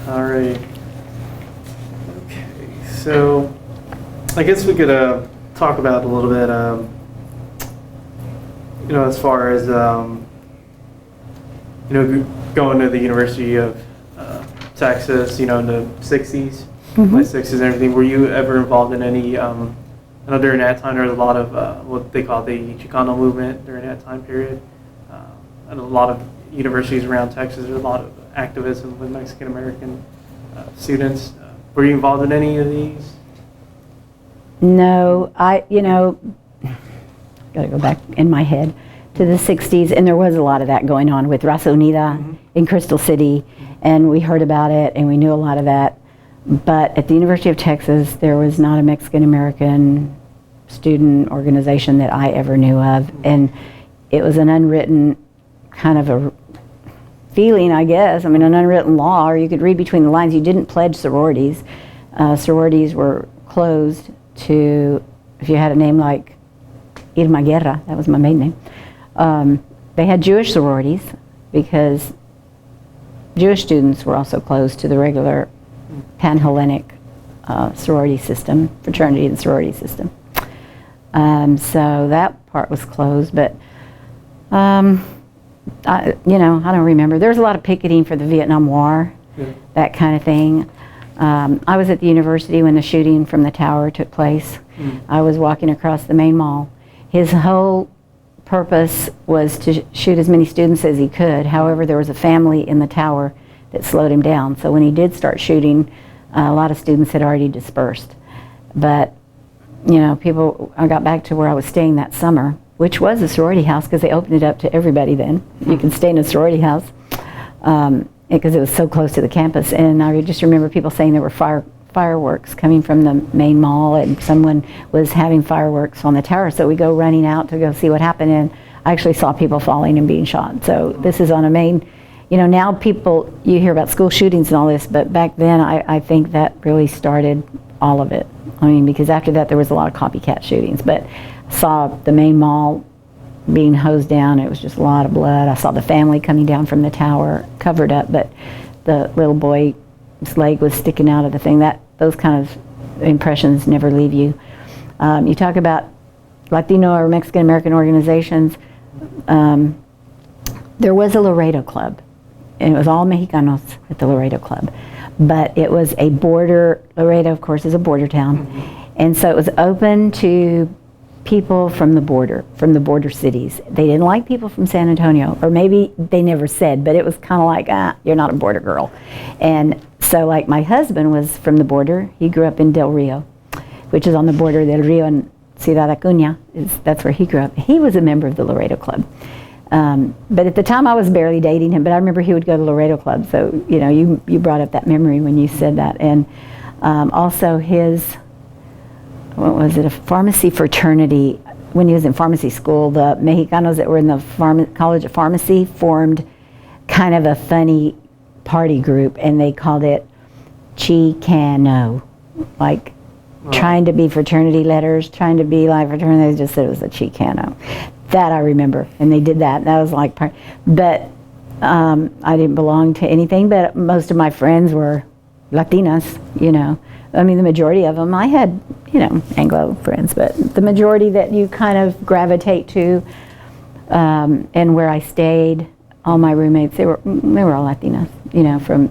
All right. Okay, so I guess we could talk about a little bit, as far as, going to the University of Texas, in the 60s, late 60s and everything. Were you ever involved in any, I know during that time there was a lot of what they call the Chicano movement during that time period. And a lot of universities around Texas, there's a lot of activism with Mexican American students. Were you involved in any of these? No, gotta go back in my head to the 60s, and there was a lot of that going on with Raza Unida in Crystal City, and we heard about it and we knew a lot of that. But at the University of Texas, there was not a Mexican American student organization that I ever knew of, and it was an unwritten kind of a feeling, I guess. I mean, an unwritten law, or you could read between the lines. You didn't pledge sororities. Sororities were closed to, if you had a name like Irma, that was my maiden name. They had Jewish sororities because Jewish students were also closed to the regular pan-Hellenic sorority system, fraternity and sorority system. So that part was closed, but I don't remember. There was a lot of picketing for the Vietnam War, that kind of thing. I was at the university when the shooting from the tower took place. I was walking across the main mall. His whole purpose was to shoot as many students as he could. However, there was a family in the tower that slowed him down. So when he did start shooting, a lot of students had already dispersed. But, I got back to where I was staying that summer, which was a sorority house because they opened it up to everybody then. You could stay in a sorority house because it was so close to the campus. And I just remember people saying there were fireworks coming from the main mall, and someone was having fireworks on the tower. So we go running out to go see what happened, and I actually saw people falling and being shot. So this is on a main, now you hear about school shootings and all this, but back then I think that really started all of it. I mean, because after that there was a lot of copycat shootings, but I saw the main mall being hosed down. It was just a lot of blood. I saw the family coming down from the tower, covered up, but the little boy's leg was sticking out of the thing. Those kind of impressions never leave you. You talk about Latino or Mexican American organizations. There was a Laredo Club, and it was all Mexicanos at the Laredo Club. But it was a border, Laredo of course is a border town, and so it was open to people from the border cities. They didn't like people from San Antonio, or maybe they never said, but it was kind of like, you're not a border girl. And so like my husband was from the border. He grew up in Del Rio, which is on the border del Rio and Ciudad Acuña. That's where he grew up. He was a member of the Laredo Club. But at the time I was barely dating him, but I remember he would go to Laredo Club. So, you brought up that memory when you said that. And also his, a pharmacy fraternity. When he was in pharmacy school, the Mexicanos that were in the College of Pharmacy formed kind of a funny party group, and they called it Chicano, like trying to be fraternity letters, trying to be like fraternity. They just said it was a Chicano. That I remember, and they did that. That was like part, but I didn't belong to anything. But most of my friends were Latinas. I mean, the majority of them. I had, Anglo friends, but the majority that you kind of gravitate to, and where I stayed, all my roommates, they were all Latinas.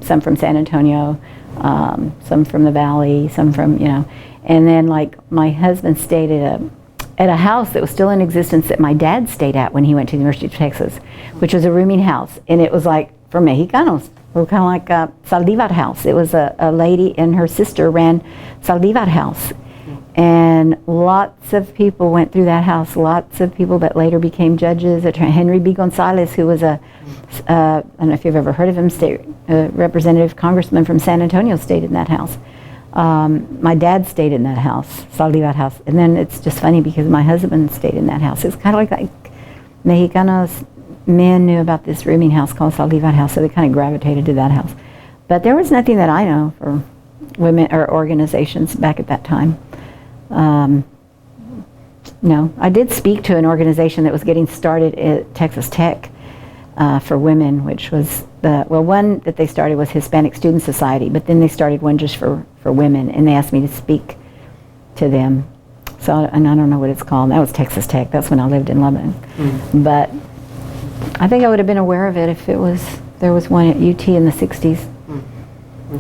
Some from San Antonio, some from the Valley, some from and then like my husband stayed at a house that was still in existence that my dad stayed at when he went to the University of Texas, which was a rooming house, and it was like for Mexicanos. We were kind of like a Saldivar house. It was a lady and her sister ran Saldivar house, and lots of people went through that house. Lots of people that later became judges. Henry B. Gonzalez, who was I don't know if you've ever heard of him, state representative, congressman from San Antonio, stayed in that house. My dad stayed in that house, Saldivar house, and then it's just funny because my husband stayed in that house. It's kind of like Mexicanos men knew about this rooming house called Saldivar house, so they kind of gravitated to that house. But there was nothing that I know for women or organizations back at that time. No, I did speak to an organization that was getting started at Texas Tech for women, which was one that they started was Hispanic Student Society, but then they started one just for women, and they asked me to speak to them. So, and I don't know what it's called. That was Texas Tech. That's when I lived in Lubbock. But I think I would have been aware of it if there was one at UT in the 60s.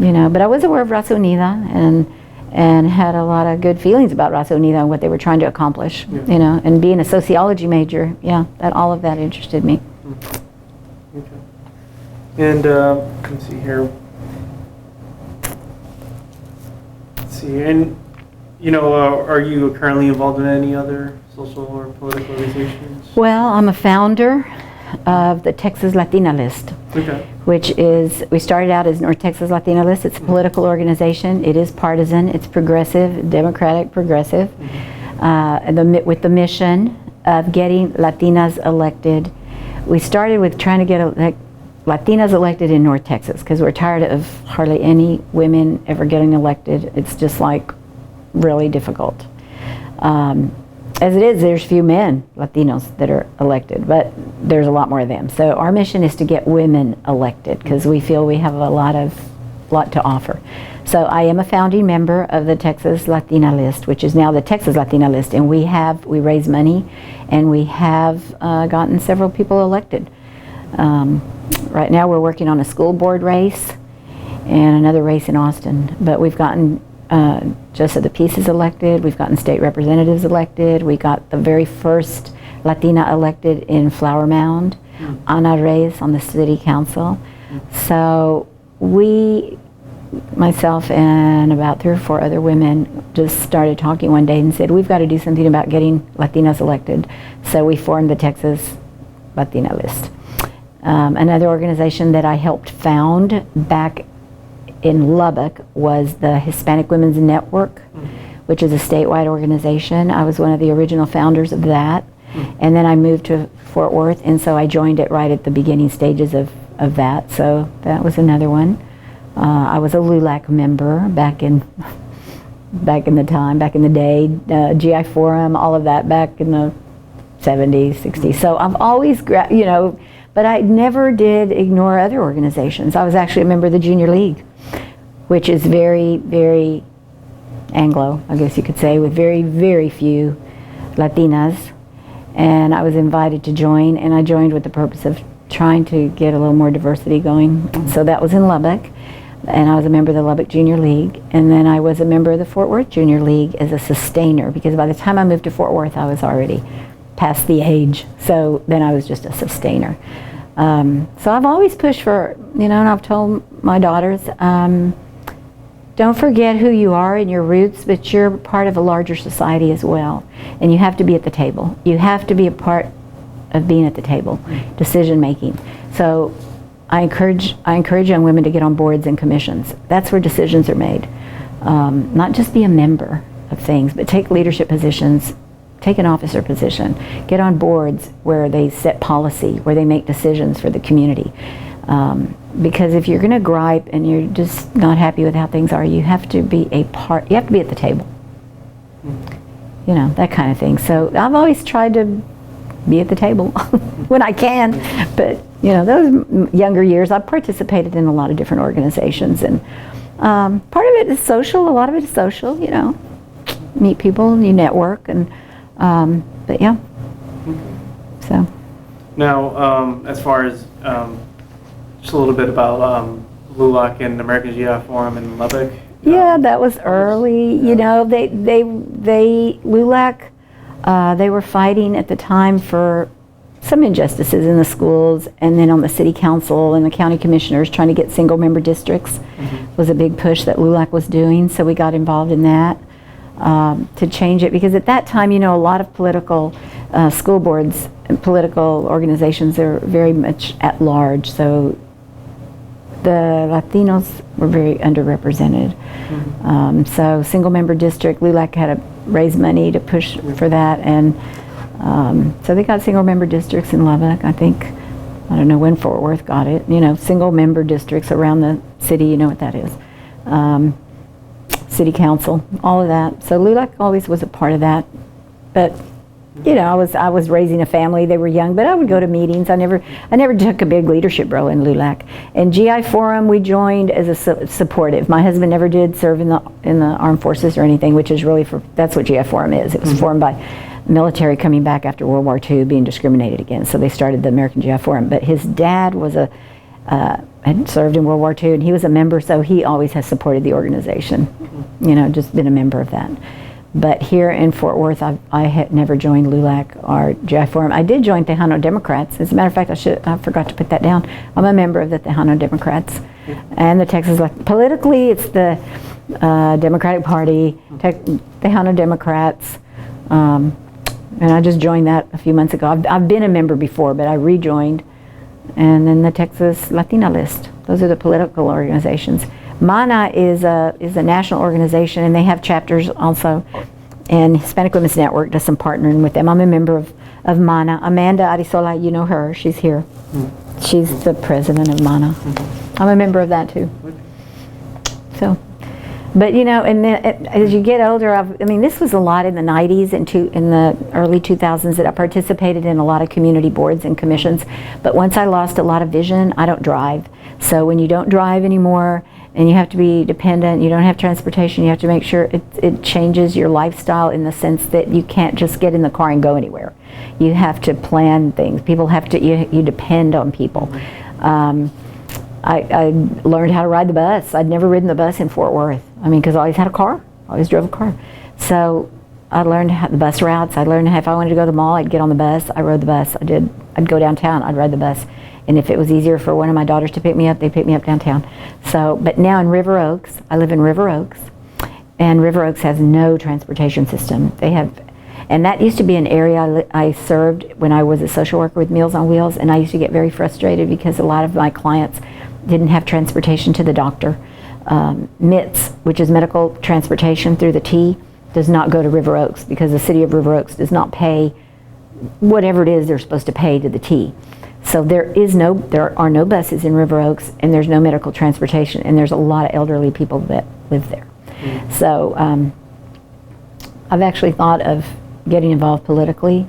You know, but I was aware of Raza Unida and had a lot of good feelings about Raza Unida and what they were trying to accomplish. Yeah. You know, and being a sociology major, all of that interested me. Okay. And let's see here. Let's see, and you know, are you currently involved in any other social or political organizations? Well, I'm a founder of the Texas Latina List, Okay. which is, we started out as North Texas Latina List. It's a political organization. It is partisan. It's progressive, democratic, progressive, with the mission of getting Latinas elected. We started with trying to get Latinas elected in North Texas because we're tired of hardly any women ever getting elected. It's just like really difficult. As it is, there's few men, Latinos, that are elected, but there's a lot more of them. So our mission is to get women elected because we feel we have a lot to offer. So I am a founding member of the Texas Latina List, which is now the Texas Latina List, and we raise money, and we have gotten several people elected. Right now we're working on a school board race and another race in Austin, but we've gotten Just of the Peace is elected. We've gotten state representatives elected. We got the very first Latina elected in Flower Mound, Ana Reyes on the city council. So we, myself and about 3 or 4 other women, just started talking one day and said, we've got to do something about getting Latinas elected. So we formed the Texas Latina List. Another organization that I helped found back in Lubbock was the Hispanic Women's Network, which is a statewide organization. I was one of the original founders of that. And then I moved to Fort Worth, and so I joined it right at the beginning stages of that. So that was another one. I was a LULAC member back in the day, GI Forum, all of that back in the 70s, 60s. So I've always, but I never did ignore other organizations. I was actually a member of the Junior League, which is very, very Anglo, I guess you could say, with very, very few Latinas. And I was invited to join, and I joined with the purpose of trying to get a little more diversity going. So that was in Lubbock, and I was a member of the Lubbock Junior League, and then I was a member of the Fort Worth Junior League as a sustainer, because by the time I moved to Fort Worth, I was already past the age, so then I was just a sustainer. So I've always pushed for, and I've told my daughters, don't forget who you are and your roots, but you're part of a larger society as well. And you have to be at the table. You have to be a part of being at the table, decision making. So I encourage young women to get on boards and commissions. That's where decisions are made. Not just be a member of things, but take leadership positions, take an officer position, get on boards where they set policy, where they make decisions for the community. Because if you're going to gripe and you're just not happy with how things are, you have to be you have to be at the table. That kind of thing. So I've always tried to be at the table when I can. But, those younger years, I participated in a lot of different organizations. And part of it is social. A lot of it is social, meet people, you network. And but yeah. So. Now, as far as just a little bit about LULAC and American GI Forum in Lubbock. Yeah, that was early. LULAC, they were fighting at the time for some injustices in the schools, and then on the city council and the county commissioners trying to get single-member districts was a big push that LULAC was doing. So we got involved in that to change it, because at that time, a lot of political school boards and political organizations are very much at large. So the Latinos were very underrepresented. So single-member district, LULAC had to raise money to push for that, and so they got single-member districts in Lubbock. I don't know when Fort Worth got it. Single-member districts around the city. You know what that is. City council, all of that. So LULAC always was a part of that, but you know, I was raising a family. They were young, but I would go to meetings. I never took a big leadership role in LULAC. And GI Forum, we joined as a supportive. My husband never did serve in the armed forces or anything, which is really that's what GI Forum is. It was formed by military coming back after World War II, being discriminated against. So they started the American GI Forum. But his dad was had served in World War II, and he was a member, so he always has supported the organization. You know, just been a member of that. But here in Fort Worth, I had never joined LULAC or GI Forum. I did join Tejano Democrats. As a matter of fact, I forgot to put that down. I'm a member of the Tejano Democrats and the Texas. Politically, it's the Democratic Party, Tejano Democrats, and I just joined that a few months ago. I've been a member before, but I rejoined. And then the Texas Latina List. Those are the political organizations. MANA is a national organization, and they have chapters also. And Hispanic Women's Network does some partnering with them. I'm a member of MANA. Amanda Arizola, you know her. She's here. She's the president of MANA. I'm a member of that too. So, but you know, and then, as you get older, I mean, this was a lot in the 90s and in the early 2000s that I participated in a lot of community boards and commissions. But once I lost a lot of vision, I don't drive. So when you don't drive anymore, and you have to be dependent, you don't have transportation, you have to make sure it changes your lifestyle in the sense that you can't just get in the car and go anywhere. You have to plan things. People have to, you depend on people. I learned how to ride the bus. I'd never ridden the bus in Fort Worth. I mean, because I always had a car. I always drove a car. So I learned the bus routes. I learned if I wanted to go to the mall, I'd get on the bus. I rode the bus. I'd go downtown, I'd ride the bus. And if it was easier for one of my daughters to pick me up, they'd pick me up downtown. So, but now in River Oaks, I live in River Oaks, and River Oaks has no transportation system. They have, and that used to be an area I served when I was a social worker with Meals on Wheels, and I used to get very frustrated because a lot of my clients didn't have transportation to the doctor. MITS, which is medical transportation through the T, does not go to River Oaks because the city of River Oaks does not pay whatever it is they're supposed to pay to the T. So there are no buses in River Oaks, and there's no medical transportation, and there's a lot of elderly people that live there. So I've actually thought of getting involved politically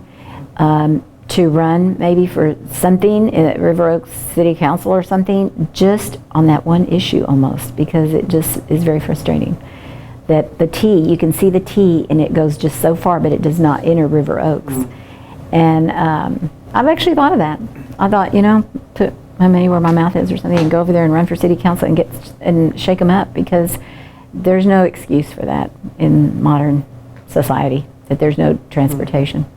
to run maybe for something at River Oaks City Council or something, just on that one issue almost, because it just is very frustrating. That the T, you can see the T, and it goes just so far, but it does not enter River Oaks. And I've actually thought of that. I thought, you know, put my money where my mouth is or something and go over there and run for city council and shake them up, because there's no excuse for that in modern society, that there's no transportation.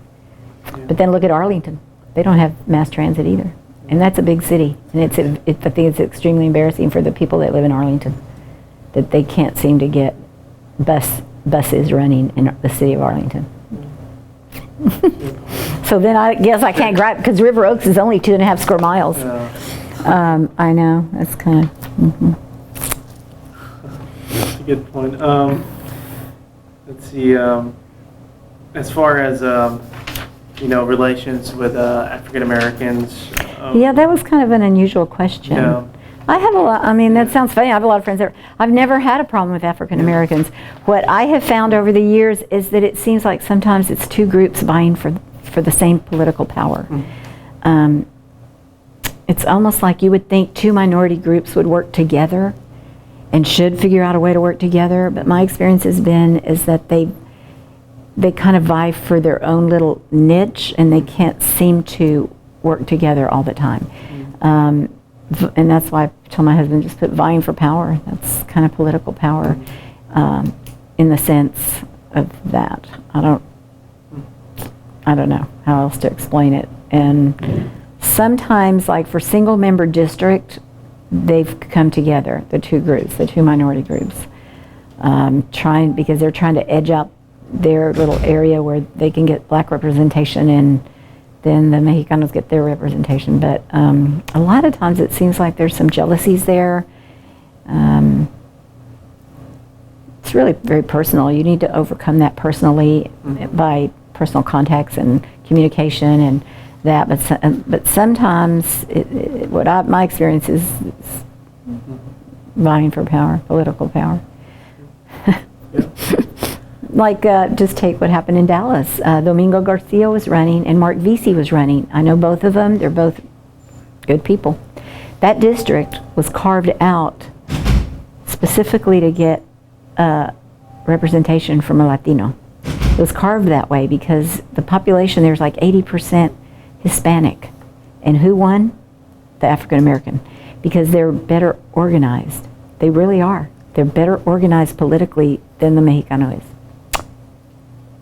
But then look at Arlington. They don't have mass transit either. And that's a big city. And I think it's extremely embarrassing for the people that live in Arlington, that they can't seem to get buses running in the city of Arlington. So then I guess I can't grab, because River Oaks is only 2.5 square miles. I know, that's kind of, That's a good point. Let's see, as far as, you know, relations with African Americans. yeah, that was kind of an unusual question. Yeah. I have a lot, I mean, that sounds funny. I have a lot of friends there. I've never had a problem with African Americans. What I have found over the years is that it seems like sometimes it's two groups vying for the same political power. It's almost like you would think two minority groups would work together and should figure out a way to work together, but my experience has been is that they kind of vie for their own little niche, and they can't seem to work together all the time. And that's why I told my husband, just put vying for power. That's kind of political power in the sense of that. I don't know how else to explain it. And sometimes, like for single member district, they've come together, the two groups, the two minority groups, because they're trying to edge out their little area where they can get black representation, and then the Mexicanos get their representation. But a lot of times it seems like there's some jealousies there. It's really very personal. You need to overcome that personally by personal contacts and communication and that. But sometimes my experience is vying for power, political power. like, just take what happened in Dallas. Domingo Garcia was running and Mark Vesey was running. I know both of them. They're both good people. That district was carved out specifically to get representation from a Latino. It was carved that way because the population there's like 80% Hispanic. And who won? The African American. Because they're better organized. They really are. They're better organized politically than the Mexicano is.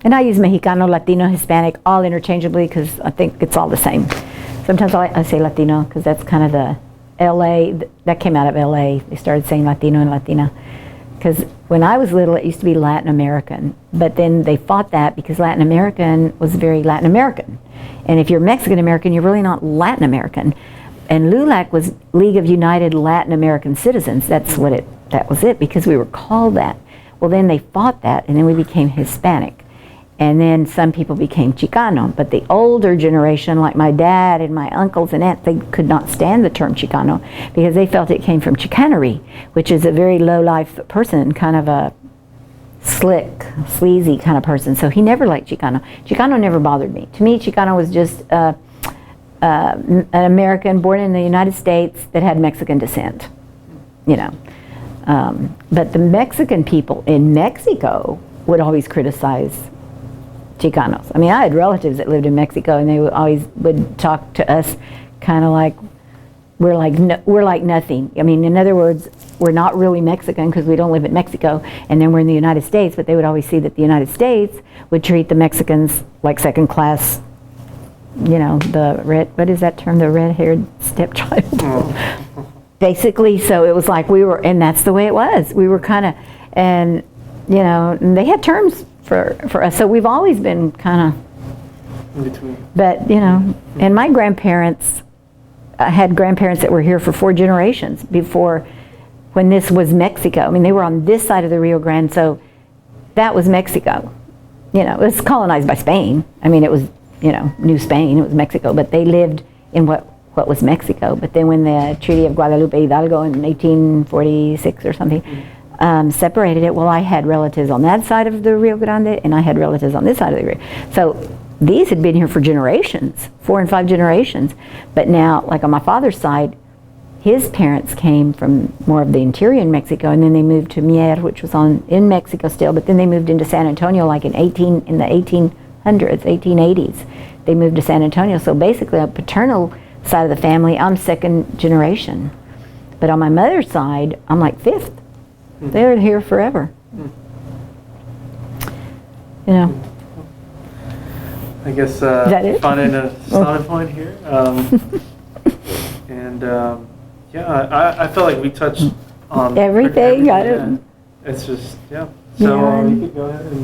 And I use Mexicano, Latino, Hispanic all interchangeably because I think it's all the same. Sometimes I say Latino because that's kind of the LA, that came out of LA. They started saying Latino and Latina. Because when I was little, it used to be Latin American. But then they fought that because Latin American was very Latin American. And if you're Mexican American, you're really not Latin American. And LULAC was League of United Latin American Citizens. That was it, because we were called that. Well, then they fought that, and then we became Hispanic. And then some people became Chicano. But the older generation, like my dad and my uncles and aunts, they could not stand the term Chicano because they felt it came from chicanery, which is a very low-life person, kind of a slick, sleazy kind of person. So he never liked Chicano. Chicano never bothered me. To me, Chicano was just an American born in the United States that had Mexican descent, you know. But the Mexican people in Mexico would always criticize Chicanos. I mean, I had relatives that lived in Mexico, and they would talk to us kind of like we're like nothing. I mean, in other words, we're not really Mexican because we don't live in Mexico, and then we're in the United States. But they would always see that the United States would treat the Mexicans like second class. You know, what is that term? The red-haired stepchild. Basically, so it was like we were, and that's the way it was. We were kind of, and you know, and they had terms for us. So we've always been kind of in between. But you know, and my grandparents, I had grandparents that were here for 4 generations before, when this was Mexico. I mean, they were on this side of the Rio Grande, so that was Mexico. You know, it was colonized by Spain. I mean, it was, you know, New Spain. It was Mexico, but they lived in what was Mexico. But then when the Treaty of Guadalupe Hidalgo in 1846 or something separated it, well, I had relatives on that side of the Rio Grande, and I had relatives on this side of the Rio. So these had been here for generations, 4 and 5 generations. But now, like on my father's side, his parents came from more of the interior in Mexico, and then they moved to Mier, which was in Mexico still, but then they moved into San Antonio like in the 1800s, 1880s. They moved to San Antonio. So basically, on paternal side of the family, I'm 2nd generation. But on my mother's side, I'm like 5th. They're here forever. You know. I guess finding a starting point here. And yeah, I feel like we touched on everything. Yeah. It's just, yeah. So you could go ahead and